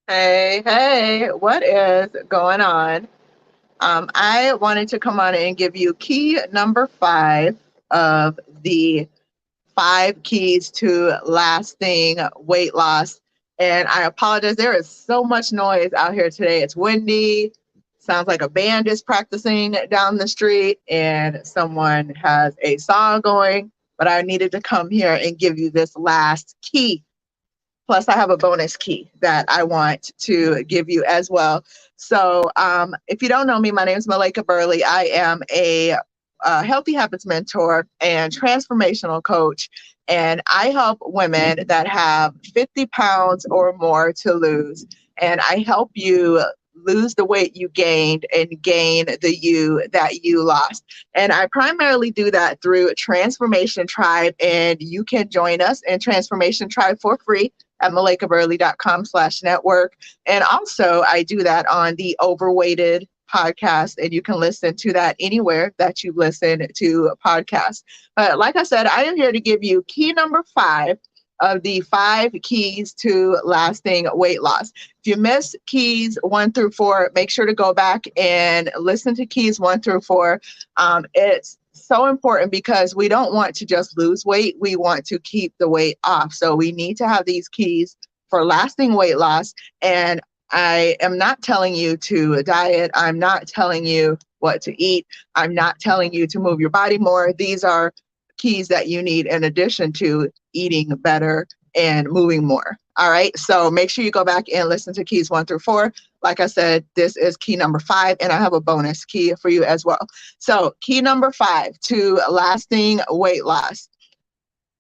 Hey, hey, what is going on? I wanted to come on and give you key number five of the five keys to lasting weight loss. And I apologize, there is so much noise out here today. It's windy, sounds like a band is practicing down the street, and someone has a song going. But I needed to come here and give you this last key. Plus, I have a bonus key that I want to give you as well. So, if you don't know me, my name is Malaika Burley. I am a healthy habits mentor and transformational coach. And I help women that have 50 pounds or more to lose. And I help you lose the weight you gained and gain the you that you lost. And I primarily do that through Transformation Tribe. And you can join us in Transformation Tribe for free at malaikaburley.com/network. And also, I do that on the Overweighted podcast, and you can listen to that anywhere that you listen to podcasts. But like I said, I am here to give you key number five of the five keys to lasting weight loss. If you miss keys 1 through 4, make sure to go back and listen to keys 1 through 4. It's so important because we don't want to just lose weight. We want to keep the weight off. So we need to have these keys for lasting weight loss. And I am not telling you to diet. I'm not telling you what to eat. I'm not telling you to move your body more. These are keys that you need in addition to eating better and moving more. All right. So make sure you go back and listen to keys 1 through 4. Like I said, this is key number five, and I have a bonus key for you as well. So, key number five to lasting weight loss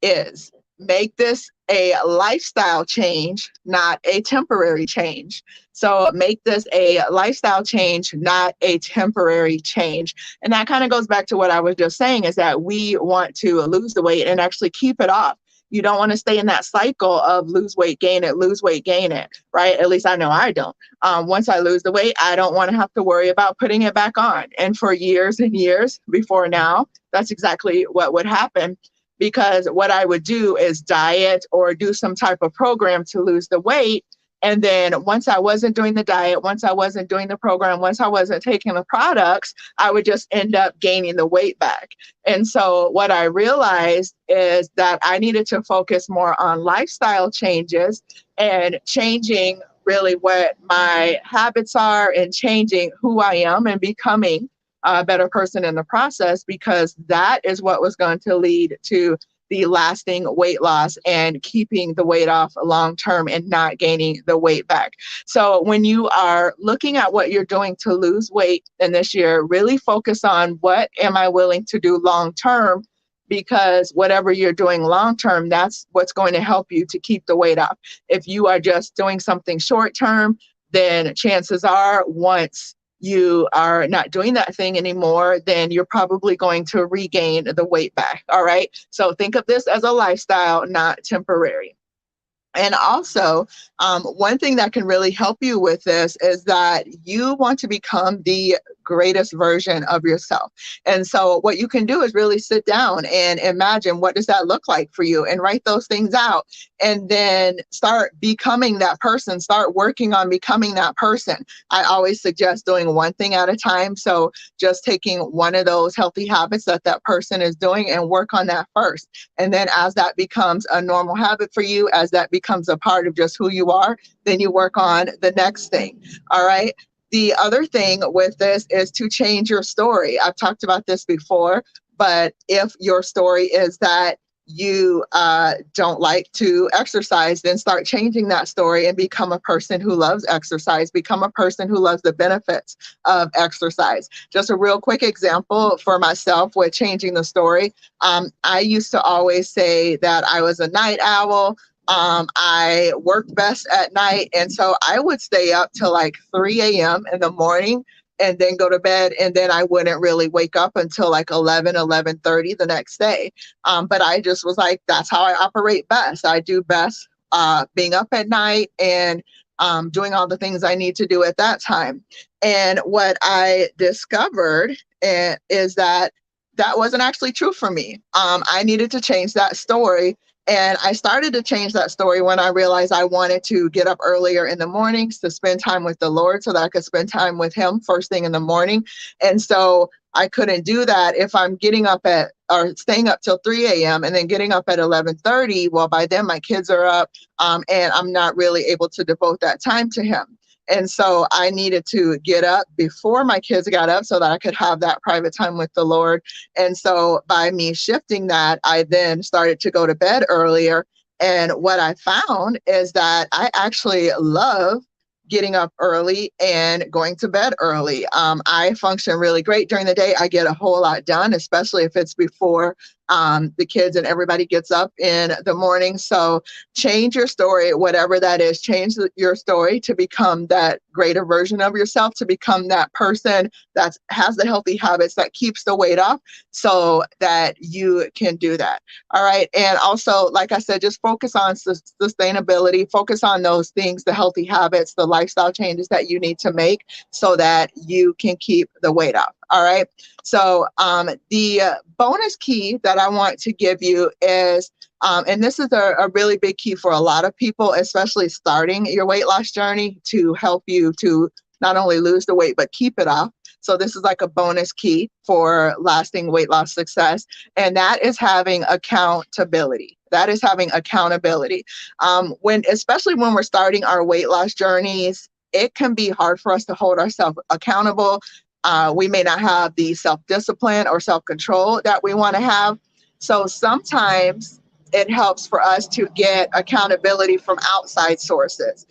is make this a lifestyle change, not a temporary change. So make this a lifestyle change, not a temporary change. And that kind of goes back to what I was just saying, is that we want to lose the weight and actually keep it off. You don't want to stay in that cycle of lose weight, gain it, lose weight, gain it, right? At least I know I don't. Once I lose the weight, I don't want to have to worry about putting it back on. And for years and years before now, that's exactly what would happen, because what I would do is diet or do some type of program to lose the weight. And then once I wasn't doing the diet, once I wasn't doing the program, once I wasn't taking the products, I would just end up gaining the weight back. And so what I realized is that I needed to focus more on lifestyle changes and changing really what my habits are and changing who I am and becoming a better person in the process, because that is what was going to lead to the lasting weight loss and keeping the weight off long term and not gaining the weight back. So when you are looking at what you're doing to lose weight in this year, really focus on what am I willing to do long term, because whatever you're doing long term, that's what's going to help you to keep the weight off. If you are just doing something short term, then chances are once you are not doing that thing anymore, then you're probably going to regain the weight back. All right. So think of this as a lifestyle, not temporary. And also, one thing that can really help you with this is that you want to become the greatest version of yourself. And so what you can do is really sit down and imagine, what does that look like for you, and write those things out, and then start becoming that person, start working on becoming that person. I always suggest doing one thing at a time. So just taking one of those healthy habits that that person is doing and work on that first. And then as that becomes a normal habit for you, as that becomes a part of just who you are, then you work on the next thing. All right. The other thing with this is to change your story. I've talked about this before, but if your story is that you don't like to exercise, then start changing that story and become a person who loves exercise, become a person who loves the benefits of exercise. Just a real quick example for myself with changing the story. I used to always say that I was a night owl. I worked best at night. And so I would stay up till like 3 a.m. in the morning and then go to bed. And then I wouldn't really wake up until like 11:30 the next day. But I just was like, that's how I operate best. I do best being up at night and doing all the things I need to do at that time. And what I discovered is that that wasn't actually true for me. I needed to change that story And I started to change that story when I realized I wanted to get up earlier in the mornings to spend time with the Lord so that I could spend time with Him first thing in the morning. And so I couldn't do that if I'm getting up at or staying up till 3 a.m. and then getting up at 11:30. Well, by then my kids are up, and I'm not really able to devote that time to Him. And so I needed to get up before my kids got up so that I could have that private time with the Lord. And so by me shifting that, I then started to go to bed earlier. And what I found is that I actually love getting up early and going to bed early. I function really great during the day. I get a whole lot done, especially if it's before the kids and everybody gets up in the morning. So change your story, whatever that is. Change your story to become that greater version of yourself, to become that person that has the healthy habits, that keeps the weight off, so that you can do that. All right. And also, like I said, just focus on sustainability, focus on those things, the healthy habits, the lifestyle changes that you need to make so that you can keep the weight off. All right. So the bonus key that I want to give you is, and this is a really big key for a lot of people, especially starting your weight loss journey, to help you to not only lose the weight, but keep it off. So this is like a bonus key for lasting weight loss success. And that is having accountability. That is having accountability. Especially when we're starting our weight loss journeys, it can be hard for us to hold ourselves accountable. We may not have the self-discipline or self-control that we want to have. So sometimes it helps for us to get accountability from outside sources.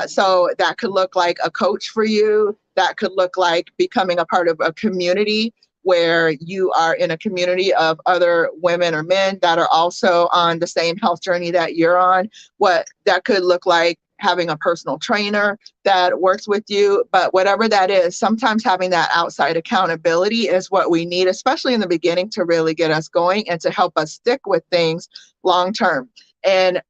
So that could look like a coach for you. That could look like becoming a part of a community where you are in a community of other women or men that are also on the same health journey that you're on. What that could look like having a personal trainer that works with you. But whatever that is, sometimes having that outside accountability is what we need, especially in the beginning, to really get us going and to help us stick with things long term. And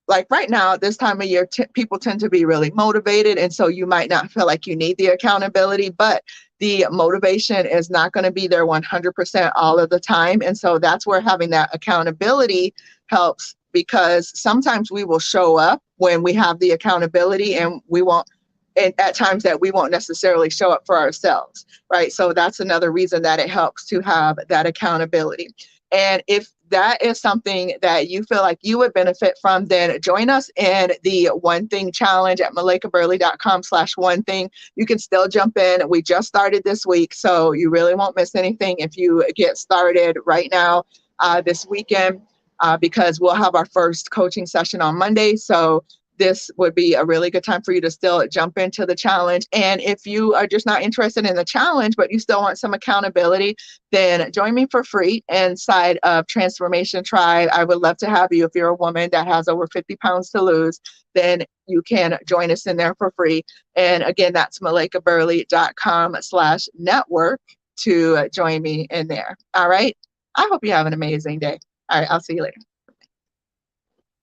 like right now, this time of year, people tend to be really motivated. And so you might not feel like you need the accountability, but the motivation is not going to be there 100% all of the time. And so that's where having that accountability helps, because sometimes we will show up when we have the accountability and we won't, and at times that we won't necessarily show up for ourselves, right? So that's another reason that it helps to have that accountability. And if that is something that you feel like you would benefit from, then join us in the One Thing Challenge at malaikaburley.com/one thing. You can still jump in. We just started this week, so you really won't miss anything if you get started right now this weekend, because we'll have our first coaching session on Monday. So this would be a really good time for you to still jump into the challenge. And if you are just not interested in the challenge, but you still want some accountability, then join me for free inside of Transformation Tribe. I would love to have you. If you're a woman that has over 50 pounds to lose, then you can join us in there for free. And again, that's malaikaburley.com/network to join me in there. All right. I hope you have an amazing day. All right. I'll see you later.